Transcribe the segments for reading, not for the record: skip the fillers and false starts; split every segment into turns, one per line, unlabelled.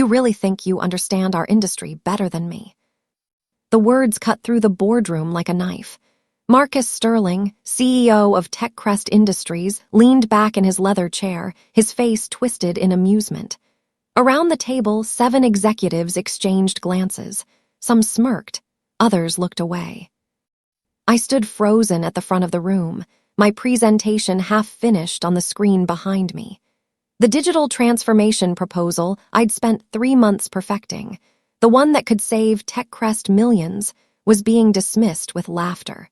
You really think you understand our industry better than me." The words cut through the boardroom like a knife. Marcus Sterling, CEO of TechCrest Industries, leaned back in his leather chair, his face twisted in amusement. Around the table, 7 executives exchanged glances. Some smirked, others looked away. I stood frozen at the front of the room, my presentation half finished on the screen behind me. The digital transformation proposal I'd spent 3 months perfecting, the one that could save TechCrest millions, was being dismissed with laughter.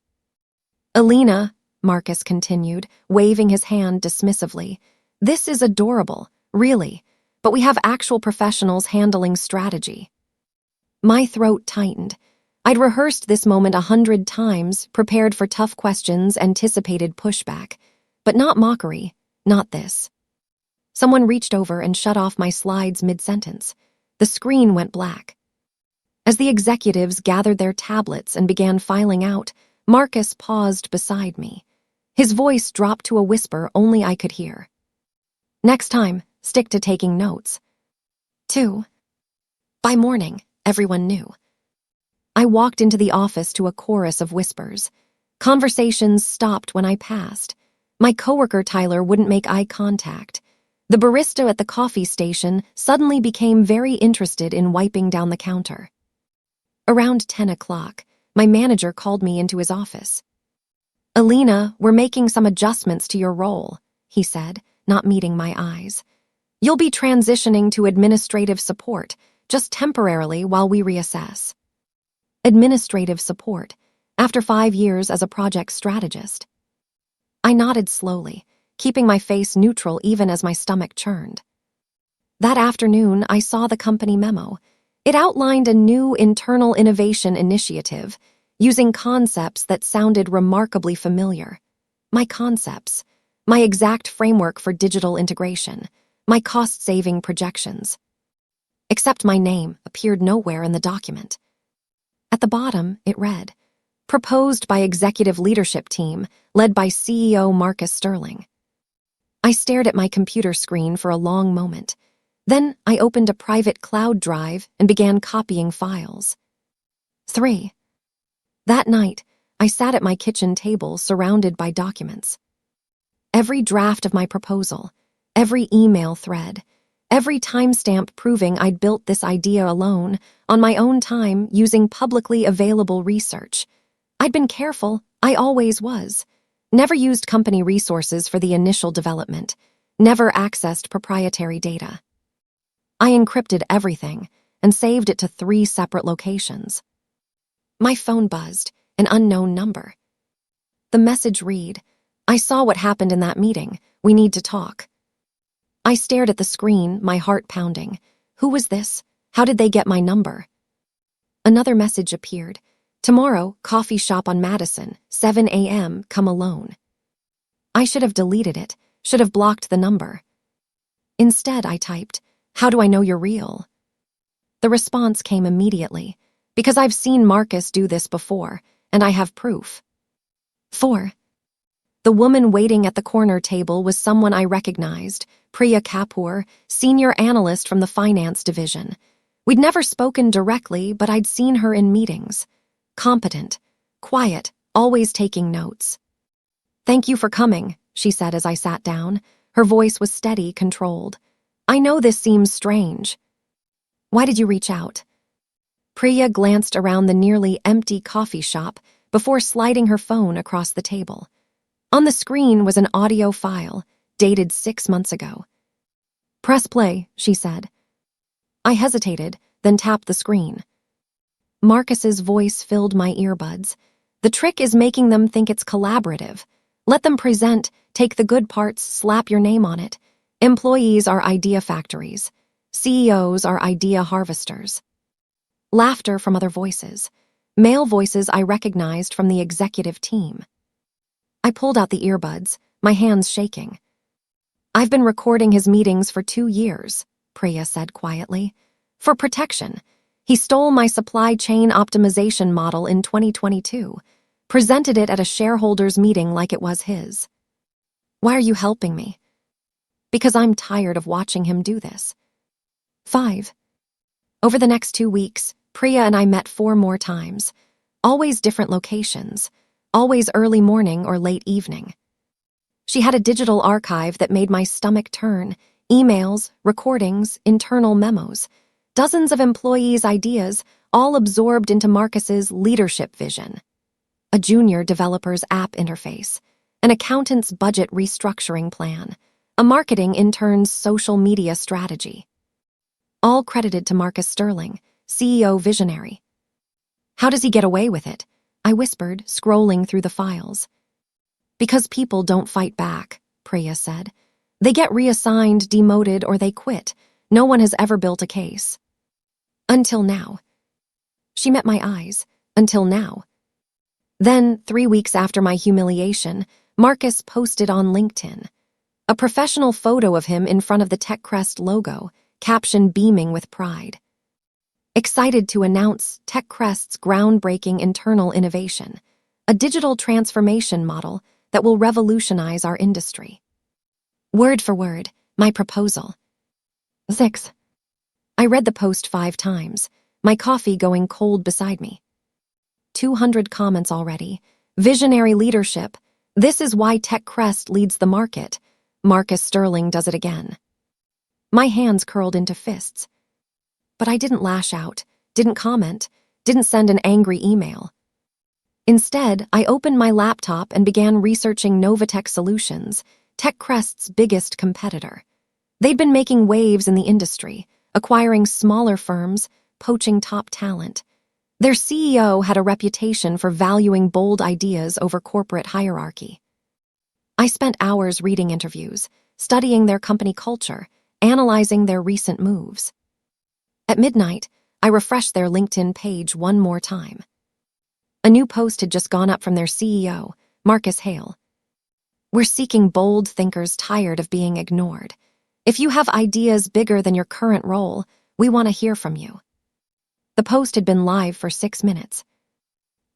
"Alina," Marcus continued, waving his hand dismissively, "this is adorable, really, but we have actual professionals handling strategy." My throat tightened. I'd rehearsed this moment 100 times, prepared for tough questions, anticipated pushback. But not mockery, not this. Someone reached over and shut off my slides mid-sentence. The screen went black. As the executives gathered their tablets and began filing out, Marcus paused beside me. His voice dropped to a whisper only I could hear. "Next time, stick to taking notes." 2. By morning, everyone knew. I walked into the office to a chorus of whispers. Conversations stopped when I passed. My coworker Tyler wouldn't make eye contact. The barista at the coffee station suddenly became very interested in wiping down the counter. Around 10 o'clock, my manager called me into his office. "Alina, we're making some adjustments to your role," he said, not meeting my eyes. "You'll be transitioning to administrative support, just temporarily while we reassess." Administrative support, after 5 years as a project strategist. I nodded slowly, keeping my face neutral even as my stomach churned. That afternoon, I saw the company memo. It outlined a new internal innovation initiative, using concepts that sounded remarkably familiar. My concepts, my exact framework for digital integration, my cost-saving projections. Except my name appeared nowhere in the document. At the bottom, it read, "Proposed by Executive Leadership Team, led by CEO Marcus Sterling." I stared at my computer screen for a long moment. Then I opened a private cloud drive and began copying files. 3. That night, I sat at my kitchen table surrounded by documents. Every draft of my proposal, every email thread, every timestamp proving I'd built this idea alone, on my own time, using publicly available research. I'd been careful, I always was. Never used company resources for the initial development, never accessed proprietary data. I encrypted everything and saved it to 3 separate locations. My phone buzzed, an unknown number. The message read, "I saw what happened in that meeting. We need to talk." I stared at the screen, my heart pounding. Who was this? How did they get my number? Another message appeared. "Tomorrow, coffee shop on Madison, 7 a.m., come alone." I should have deleted it, should have blocked the number. Instead, I typed, "How do I know you're real?" The response came immediately, "Because I've seen Marcus do this before, and I have proof." 4. The woman waiting at the corner table was someone I recognized, Priya Kapoor, senior analyst from the finance division. We'd never spoken directly, but I'd seen her in meetings. Competent, quiet, always taking notes. "Thank you for coming," she said as I sat down. Her voice was steady, controlled. "I know this seems strange." "Why did you reach out?" Priya glanced around the nearly empty coffee shop before sliding her phone across the table. On the screen was an audio file, dated 6 months ago. "Press play," she said. I hesitated, then tapped the screen. Marcus's voice filled my earbuds. "The trick is making them think it's collaborative. Let them present, take the good parts, slap your name on it. Employees are idea factories. CEOs are idea harvesters." Laughter from other voices. Male voices I recognized from the executive team. I pulled out the earbuds, my hands shaking. "I've been recording his meetings for 2 years, Priya said quietly. "For protection. He stole my supply chain optimization model in 2022, presented it at a shareholders meeting like it was his." "Why are you helping me?" "Because I'm tired of watching him do this." 5. Over the next 2 weeks, Priya and I met 4 more times. Always different locations. Always early morning or late evening. She had a digital archive that made my stomach turn. Emails, recordings, internal memos. Dozens of employees' ideas, all absorbed into Marcus's leadership vision. A junior developer's app interface. An accountant's budget restructuring plan. A marketing intern's social media strategy. All credited to Marcus Sterling, CEO visionary. How does he get away with it? I whispered, scrolling through the files. Because people don't fight back, Priya said. They get reassigned, demoted, or they quit. No one has ever built a case. Until now. She met my eyes. Until now. Then, 3 weeks after my humiliation, Marcus posted on LinkedIn. A professional photo of him in front of the TechCrest logo, caption beaming with pride. Excited to announce TechCrest's groundbreaking internal innovation, a digital transformation model that will revolutionize our industry. Word for word, my proposal. 6. I read the post 5 times, my coffee going cold beside me. 200 comments already. Visionary leadership. This is why TechCrest leads the market. Marcus Sterling does it again. My hands curled into fists. But I didn't lash out, didn't comment, didn't send an angry email. Instead, I opened my laptop and began researching Novatech Solutions, TechCrest's biggest competitor. They'd been making waves in the industry, acquiring smaller firms, poaching top talent. Their CEO had a reputation for valuing bold ideas over corporate hierarchy. I spent hours reading interviews, studying their company culture, analyzing their recent moves. At midnight, I refreshed their LinkedIn page one more time. A new post had just gone up from their CEO, Marcus Hale. We're seeking bold thinkers tired of being ignored. If you have ideas bigger than your current role, we want to hear from you. The post had been live for 6 minutes.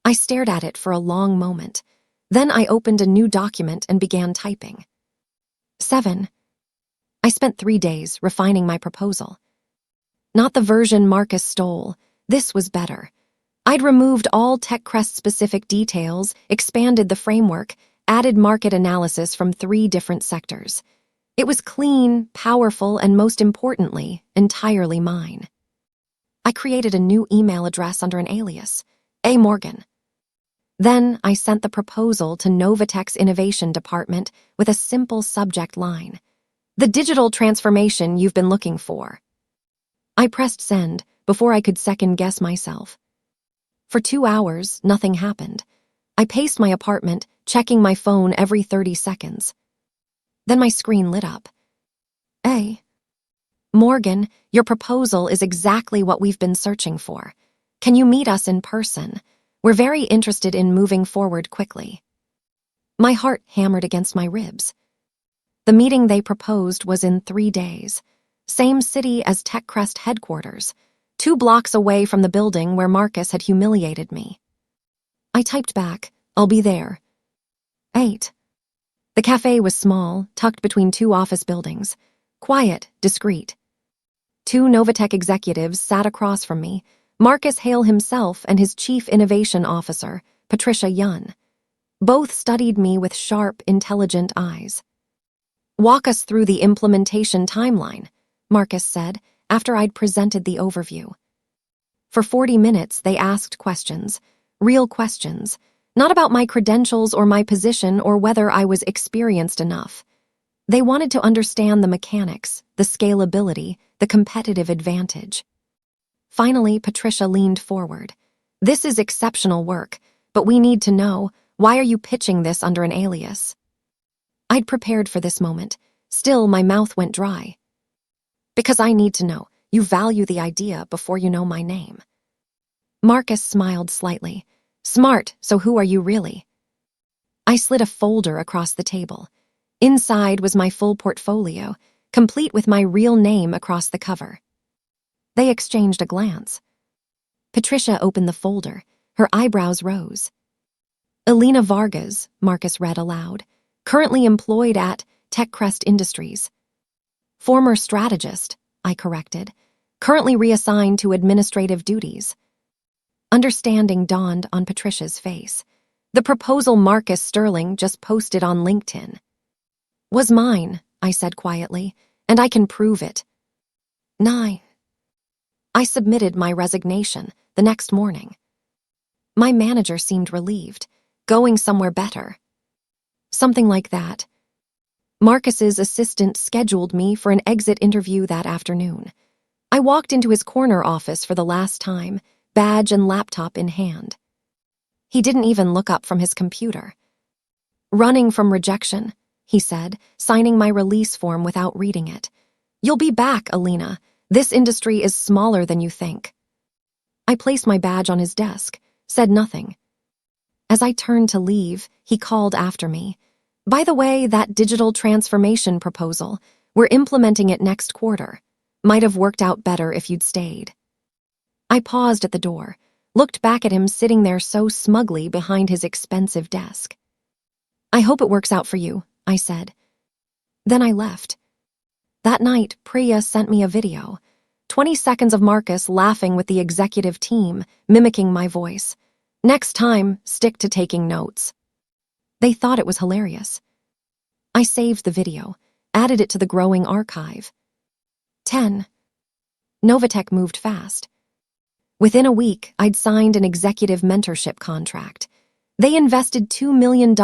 I stared at it for a long moment. Then I opened a new document and began typing. 7. I spent 3 days refining my proposal. Not the version Marcus stole. This was better. I'd removed all TechCrest-specific details, expanded the framework, added market analysis from 3 different sectors. It was clean, powerful, and most importantly, entirely mine. I created a new email address under an alias, A. Morgan. Then I sent the proposal to Novatech's innovation department with a simple subject line. The digital transformation you've been looking for. I pressed send before I could second-guess myself. For 2 hours, nothing happened. I paced my apartment, checking my phone every 30 seconds. Then my screen lit up. A. Morgan, your proposal is exactly what we've been searching for. Can you meet us in person? We're very interested in moving forward quickly. My heart hammered against my ribs. The meeting they proposed was in 3 days. Same city as TechCrest headquarters, 2 blocks away from the building where Marcus had humiliated me. I typed back, I'll be there. 8. The cafe was small, tucked between 2 office buildings. Quiet, discreet. 2 Novatech executives sat across from me, Marcus Hale himself and his chief innovation officer, Patricia Yun. Both studied me with sharp, intelligent eyes. Walk us through the implementation timeline, Marcus said, after I'd presented the overview. For 40 minutes, they asked questions, real questions, not about my credentials or my position or whether I was experienced enough. They wanted to understand the mechanics, the scalability, the competitive advantage. Finally, Patricia leaned forward. This is exceptional work, but we need to know, why are you pitching this under an alias? I'd prepared for this moment. Still, my mouth went dry. Because I need to know. You value the idea before you know my name. Marcus smiled slightly. Smart, so who are you really? I slid a folder across the table. Inside was my full portfolio, complete with my real name across the cover. They exchanged a glance. Patricia opened the folder. Her eyebrows rose. Elena Vargas, Marcus read aloud, currently employed at TechCrest Industries. Former strategist, I corrected. currently reassigned to administrative duties. Understanding dawned on Patricia's face. The proposal Marcus Sterling just posted on LinkedIn was mine, I said quietly, and I can prove it. Nah. I submitted my resignation the next morning. My manager seemed relieved, going somewhere better. Something like that. Marcus's assistant scheduled me for an exit interview that afternoon. I walked into his corner office for the last time, badge and laptop in hand. He didn't even look up from his computer. Running from rejection, he said, signing my release form without reading it. You'll be back, Alina. This industry is smaller than you think. I placed my badge on his desk, said nothing. As I turned to leave, he called after me. By the way, that digital transformation proposal, we're implementing it next quarter. Might have worked out better if you'd stayed. I paused at the door, looked back at him sitting there so smugly behind his expensive desk. I hope it works out for you, I said. Then I left. That night, Priya sent me a video. 20 seconds of Marcus laughing with the executive team, mimicking my voice. Next time, stick to taking notes. They thought it was hilarious. I saved the video, added it to the growing archive. 10. Novatech moved fast. Within a week, I'd signed an executive mentorship contract. They invested $2 million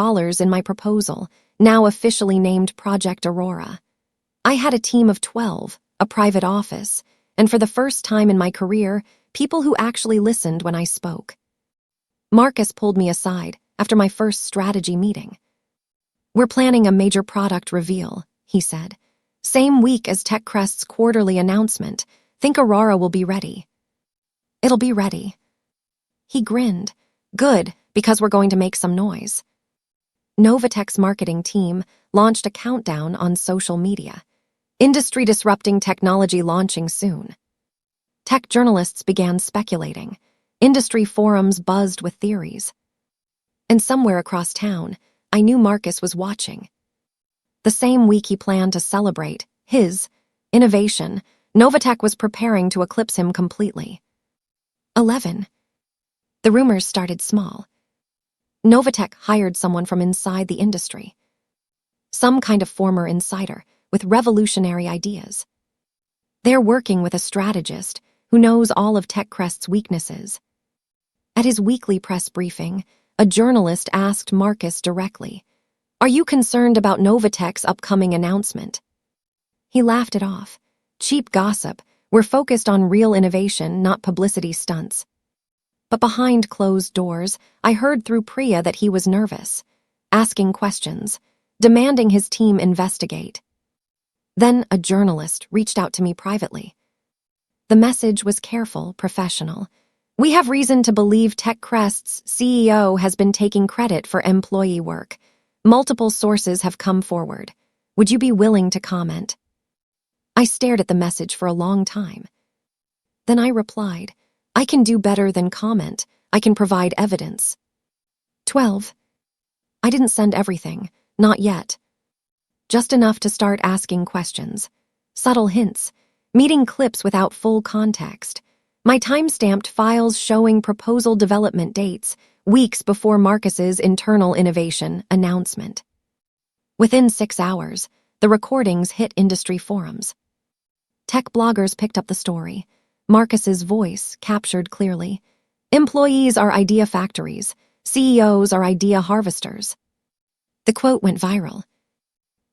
in my proposal, now officially named Project Aurora. I had a team of 12, a private office, and for the first time in my career, people who actually listened when I spoke. Marcus pulled me aside after my first strategy meeting. We're planning a major product reveal, he said. Same week as TechCrest's quarterly announcement. Think Aurora will be ready. It'll be ready. He grinned. Good, because we're going to make some noise. Novatech's marketing team launched a countdown on social media. Industry-disrupting technology launching soon. Tech journalists began speculating. Industry forums buzzed with theories. And somewhere across town, I knew Marcus was watching. The same week he planned to celebrate his innovation, Novatech was preparing to eclipse him completely. 11. The rumors started small. Novatech hired someone from inside the industry. Some kind of former insider with revolutionary ideas. They're working with a strategist who knows all of TechCrest's weaknesses. At his weekly press briefing, a journalist asked Marcus directly, "Are you concerned about Novatech's upcoming announcement?" He laughed it off. Cheap gossip. We're focused on real innovation, not publicity stunts. But behind closed doors, I heard through Priya that he was nervous, asking questions, demanding his team investigate. Then a journalist reached out to me privately. The message was careful, professional. We have reason to believe TechCrest's CEO has been taking credit for employee work. Multiple sources have come forward. Would you be willing to comment? I stared at the message for a long time. Then I replied, I can do better than comment. I can provide evidence. 12. I didn't send everything, not yet. Just enough to start asking questions. Subtle hints, meeting clips without full context. My time-stamped files showing proposal development dates, weeks before Marcus's internal innovation announcement. Within 6 hours, the recordings hit industry forums. Tech bloggers picked up the story. Marcus's voice captured clearly. Employees are idea factories. CEOs are idea harvesters. The quote went viral.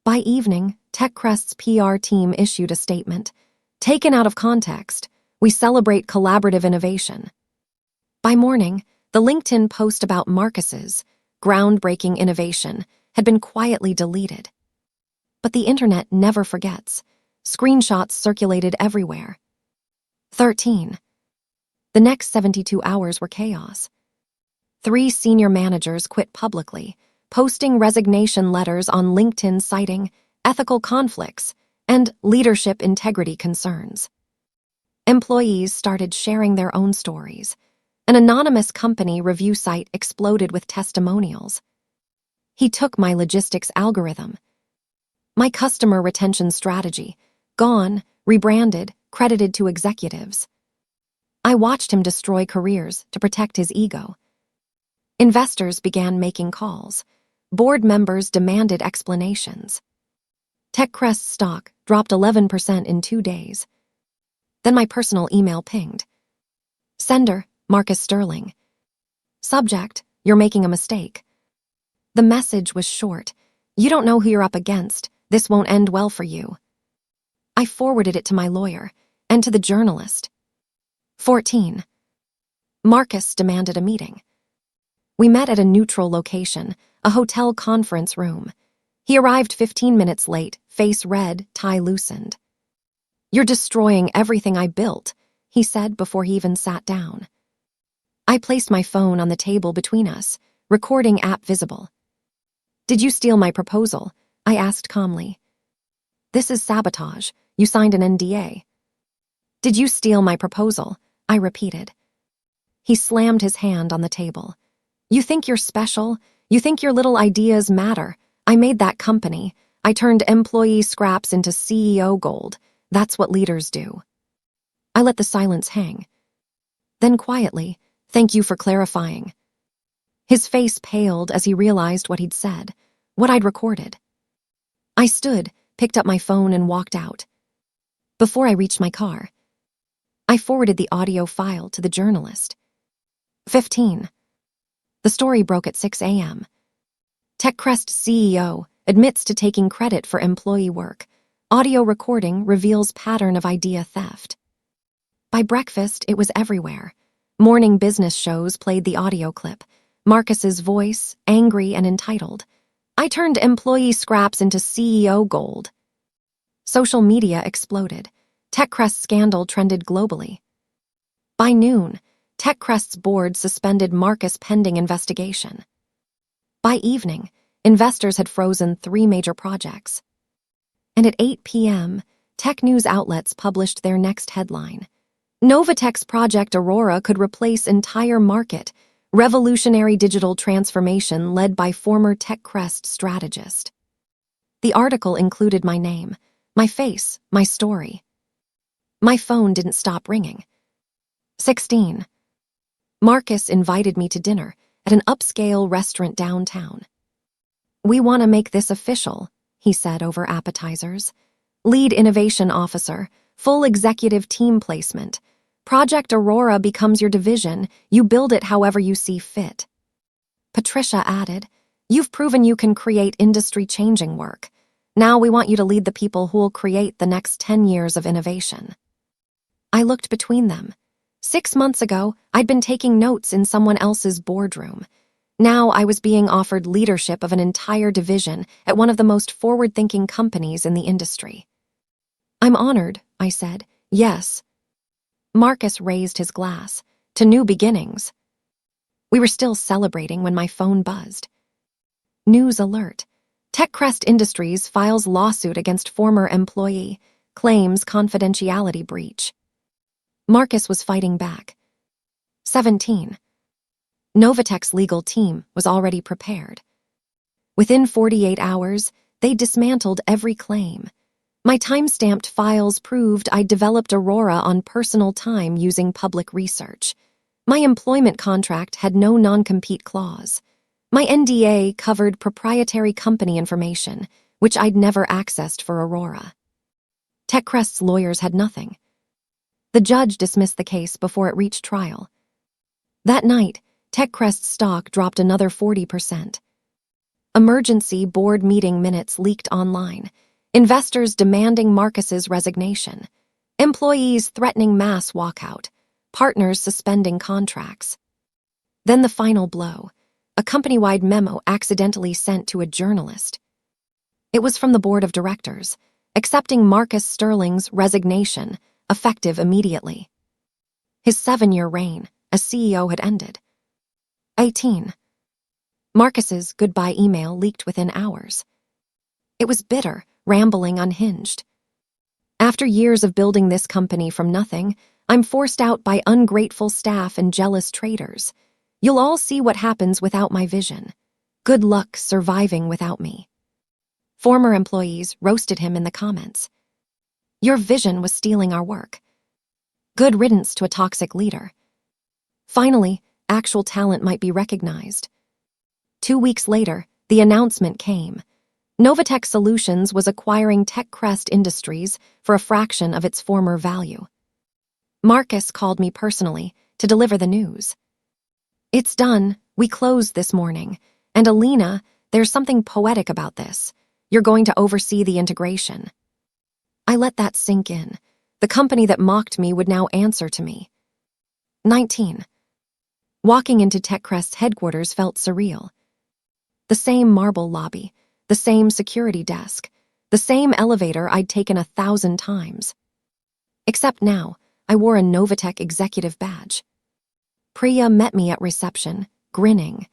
By evening, TechCrest's PR team issued a statement. Taken out of context, we celebrate collaborative innovation. By morning, the LinkedIn post about Marcus's groundbreaking innovation had been quietly deleted. But the internet never forgets. Screenshots circulated everywhere. 13. The next 72 hours were chaos. 3 senior managers quit publicly, posting resignation letters on LinkedIn citing ethical conflicts and leadership integrity concerns. Employees started sharing their own stories. An anonymous company review site exploded with testimonials. He took my logistics algorithm. My customer retention strategy, gone, rebranded, credited to executives. I watched him destroy careers to protect his ego. Investors began making calls. Board members demanded explanations. TechCrest's stock dropped 11% in 2 days. Then my personal email pinged. Sender, Marcus Sterling. Subject, you're making a mistake. The message was short. You don't know who you're up against. This won't end well for you. I forwarded it to my lawyer and to the journalist. 14. Marcus demanded a meeting. We met at a neutral location, a hotel conference room. He arrived 15 minutes late, face red, tie loosened. You're destroying everything I built, he said before he even sat down. I placed my phone on the table between us, recording app visible. Did you steal my proposal? I asked calmly. This is sabotage. You signed an NDA. Did you steal my proposal? I repeated. He slammed his hand on the table. You think you're special? You think your little ideas matter? I made that company. I turned employee scraps into CEO gold. That's what leaders do. I let the silence hang. Then quietly, thank you for clarifying. His face paled as he realized what he'd said, what I'd recorded. I stood, picked up my phone, and walked out. Before I reached my car, I forwarded the audio file to the journalist. 15. The story broke at 6 a.m. TechCrest CEO admits to taking credit for employee work. Audio recording reveals pattern of idea theft. By breakfast, it was everywhere. Morning business shows played the audio clip. Marcus's voice, angry and entitled. I turned employee scraps into CEO gold. Social media exploded. TechCrest's scandal trended globally. By noon, TechCrest's board suspended Marcus pending investigation. By evening, investors had frozen 3 major projects. And at 8 p.m., tech news outlets published their next headline. Novatech's Project Aurora could replace entire market. Revolutionary digital transformation led by former TechCrest strategist. The article included my name, my face, my story. My phone didn't stop ringing. 16. Marcus invited me to dinner at an upscale restaurant downtown. We want to make this official, he said over appetizers. Lead innovation officer, full executive team placement. Project Aurora becomes your division. You build it however you see fit. Patricia added, you've proven you can create industry-changing work. Now we want you to lead the people who'll create the next 10 years of innovation. I looked between them. 6 months ago, I'd been taking notes in someone else's boardroom. Now I was being offered leadership of an entire division at one of the most forward-thinking companies in the industry. I'm honored, I said. Yes. Marcus raised his glass. To new beginnings. We were still celebrating when my phone buzzed. News alert. TechCrest Industries files lawsuit against former employee, claims confidentiality breach. Marcus was fighting back. 17. Novatech's legal team was already prepared. Within 48 hours, they dismantled every claim. My time-stamped files proved I'd developed Aurora on personal time using public research. My employment contract had no non-compete clause. My NDA covered proprietary company information, which I'd never accessed for Aurora. TechCrest's lawyers had nothing. The judge dismissed the case before it reached trial. That night, TechCrest's stock dropped another 40%. Emergency board meeting minutes leaked online. Investors demanding Marcus's resignation. Employees threatening mass walkout. Partners suspending contracts. Then the final blow. A company-wide memo accidentally sent to a journalist. It was from the board of directors, accepting Marcus Sterling's resignation, effective immediately. His 7-year reign as CEO had ended. 18. Marcus's goodbye email leaked within hours. It was bitter, rambling, unhinged. After years of building this company from nothing, I'm forced out by ungrateful staff and jealous traders. You'll all see what happens without my vision. Good luck surviving without me. Former employees roasted him in the comments. Your vision was stealing our work. Good riddance to a toxic leader. Finally, actual talent might be recognized. 2 weeks later, the announcement came. Novatech Solutions was acquiring TechCrest Industries for a fraction of its former value. Marcus called me personally to deliver the news. "It's done. We closed this morning. And Alina, there's something poetic about this. You're going to oversee the integration." I let that sink in. The company that mocked me would now answer to me. 19. Walking into TechCrest's headquarters felt surreal. The same marble lobby, the same security desk, the same elevator I'd taken 1,000 times. Except now, I wore a Novatech executive badge. Priya met me at reception, grinning.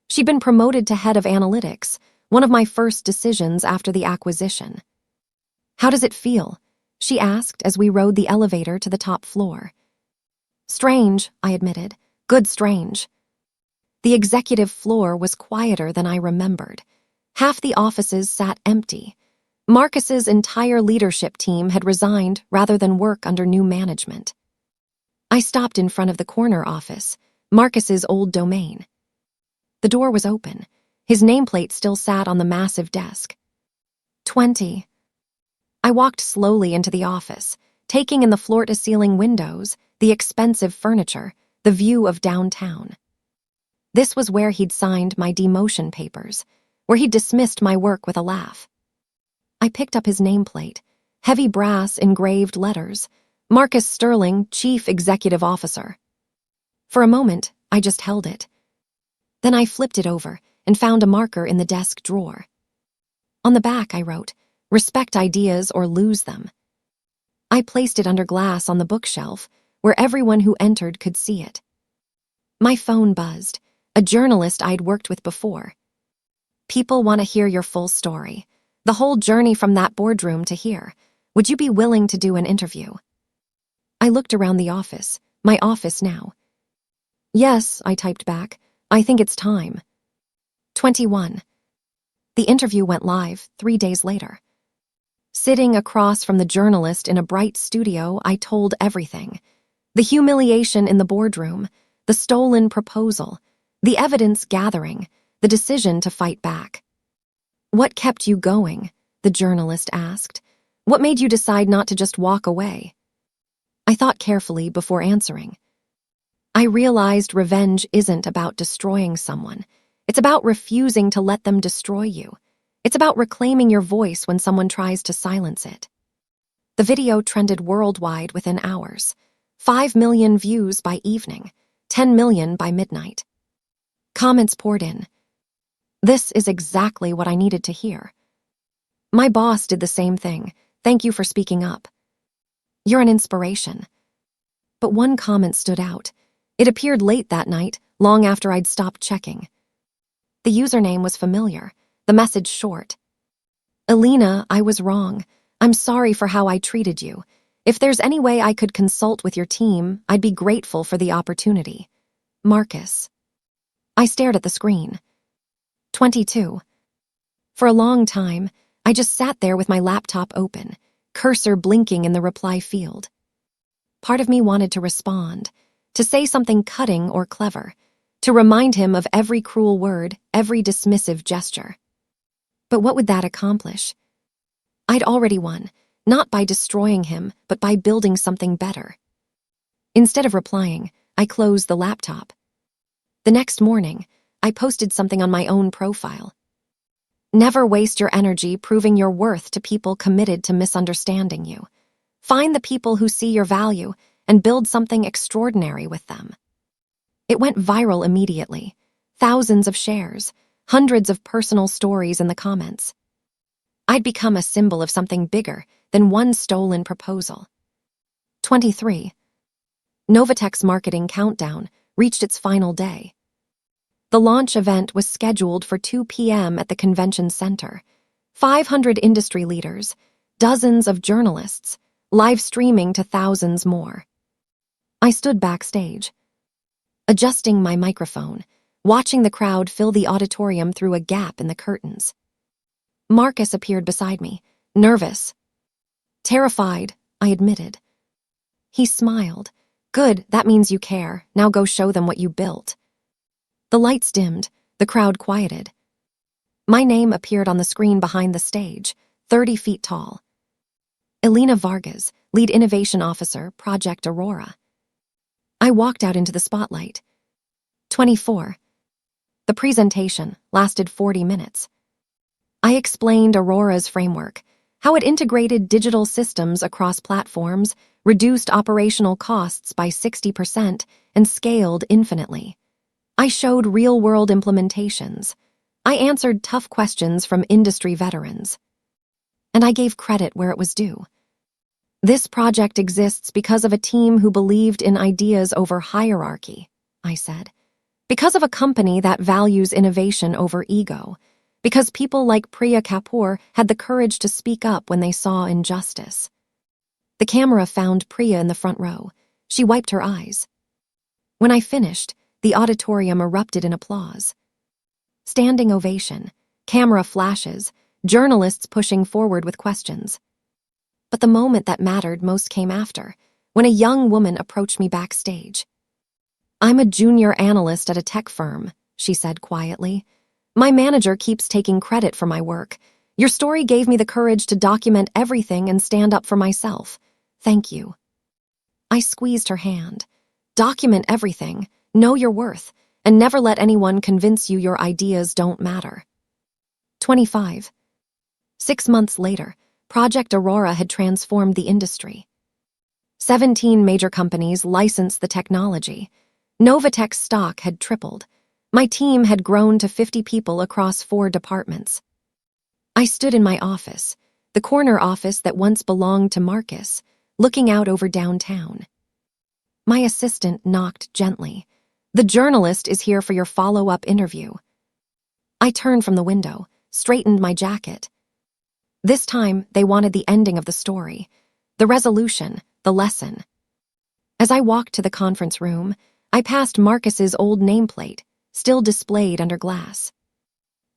She'd been promoted to head of analytics, one of my first decisions after the acquisition. "How does it feel?" she asked as we rode the elevator to the top floor. "Strange," I admitted. "Good strange." The executive floor was quieter than I remembered. Half the offices sat empty. Marcus's entire leadership team had resigned rather than work under new management. I stopped in front of the corner office, Marcus's old domain. The door was open. His nameplate still sat on the massive desk. 20. I walked slowly into the office, taking in the floor-to-ceiling windows, the expensive furniture, the view of downtown. This was where he'd signed my demotion papers, where he'd dismissed my work with a laugh. I picked up his nameplate, heavy brass engraved letters, Marcus Sterling, Chief Executive Officer. For a moment, I just held it. Then I flipped it over and found a marker in the desk drawer. On the back, I wrote, "Respect ideas or lose them." I placed it under glass on the bookshelf, where everyone who entered could see it. My phone buzzed, a journalist I'd worked with before. "People want to hear your full story. The whole journey from that boardroom to here. Would you be willing to do an interview?" I looked around the office, my office now. "Yes," I typed back. "I think it's time." 21. The interview went live 3 days later. Sitting across from the journalist in a bright studio, I told everything. The humiliation in the boardroom, the stolen proposal, the evidence gathering, the decision to fight back. "What kept you going?" the journalist asked. "What made you decide not to just walk away?" I thought carefully before answering. I realized revenge isn't about destroying someone. It's about refusing to let them destroy you. It's about reclaiming your voice when someone tries to silence it. The video trended worldwide within hours. 5 million views by evening, 10 million by midnight. Comments poured in. "This is exactly what I needed to hear." My boss did the same thing. "Thank you for speaking up. You're an inspiration." But one comment stood out. It appeared late that night, long after I'd stopped checking. The username was familiar, the message short. "Alina, I was wrong. I'm sorry for how I treated you. If there's any way I could consult with your team, I'd be grateful for the opportunity. Marcus." I stared at the screen. 22. For a long time, I just sat there with my laptop open, cursor blinking in the reply field. Part of me wanted to respond, to say something cutting or clever, to remind him of every cruel word, every dismissive gesture. But what would that accomplish? I'd already won, not by destroying him, but by building something better. Instead of replying, I closed the laptop. The next morning, I posted something on my own profile. "Never waste your energy proving your worth to people committed to misunderstanding you. Find the people who see your value and build something extraordinary with them." It went viral immediately. Thousands of shares, hundreds of personal stories in the comments. I'd become a symbol of something bigger than one stolen proposal. 23. Novatech's marketing countdown reached its final day. The launch event was scheduled for 2 p.m. at the convention center. 500 industry leaders, dozens of journalists, live streaming to thousands more. I stood backstage, adjusting my microphone, watching the crowd fill the auditorium through a gap in the curtains. Marcus appeared beside me, nervous. Terrified, I admitted. He smiled. Good, that means you care. Now go show them what you built. The lights dimmed. The crowd quieted. My name appeared on the screen behind the stage, 30 feet tall. Elena Vargas, Lead Innovation Officer, Project Aurora. I walked out into the spotlight. 24. The presentation lasted 40 minutes. I explained Aurora's framework, how it integrated digital systems across platforms, reduced operational costs by 60%, and scaled infinitely. I showed real-world implementations. I answered tough questions from industry veterans. And I gave credit where it was due. This project exists because of a team who believed in ideas over hierarchy, I said. Because of a company that values innovation over ego. Because people like Priya Kapoor had the courage to speak up when they saw injustice. The camera found Priya in the front row. She wiped her eyes. When I finished, the auditorium erupted in applause. Standing ovation, camera flashes, journalists pushing forward with questions. But the moment that mattered most came after, when a young woman approached me backstage. I'm a junior analyst at a tech firm, she said quietly. My manager keeps taking credit for my work. Your story gave me the courage to document everything and stand up for myself. Thank you. I squeezed her hand. Document everything, know your worth, and never let anyone convince you your ideas don't matter. 25. 6 months later, Project Aurora had transformed the industry. 17 major companies licensed the technology. Novatech's stock had tripled. My team had grown to 50 people across 4 departments. I stood in my office, the corner office that once belonged to Marcus, looking out over downtown. My assistant knocked gently. The journalist is here for your follow-up interview. I turned from the window, straightened my jacket. This time, they wanted the ending of the story, the resolution, the lesson. As I walked to the conference room, I passed Marcus's old nameplate, still displayed under glass.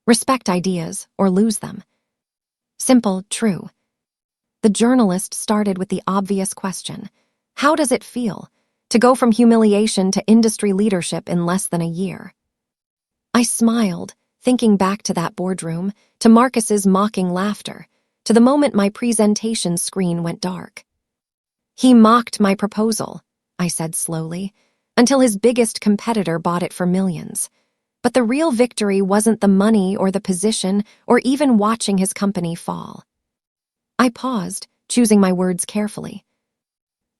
Respect ideas or lose them. Simple, true. The journalist started with the obvious question. How does it feel to go from humiliation to industry leadership in less than a year? I smiled, thinking back to that boardroom, to Marcus's mocking laughter, to the moment my presentation screen went dark. He mocked my proposal, I said slowly, until his biggest competitor bought it for millions. But the real victory wasn't the money or the position or even watching his company fall. I paused, choosing my words carefully.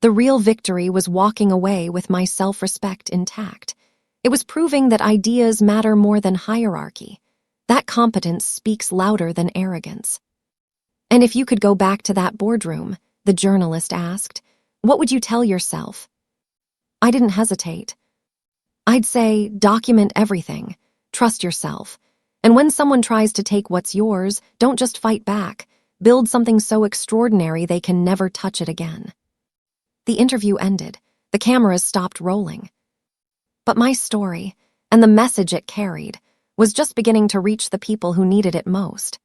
The real victory was walking away with my self-respect intact. It was proving that ideas matter more than hierarchy. That competence speaks louder than arrogance. And if you could go back to that boardroom, the journalist asked, what would you tell yourself? I didn't hesitate. I'd say, document everything, trust yourself, and when someone tries to take what's yours, don't just fight back, build something so extraordinary they can never touch it again. The interview ended, the cameras stopped rolling. But my story, and the message it carried, was just beginning to reach the people who needed it most.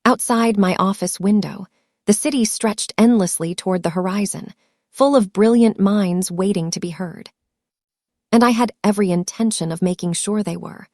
Outside my office window, the city stretched endlessly toward the horizon, full of brilliant minds waiting to be heard. And I had every intention of making sure they were.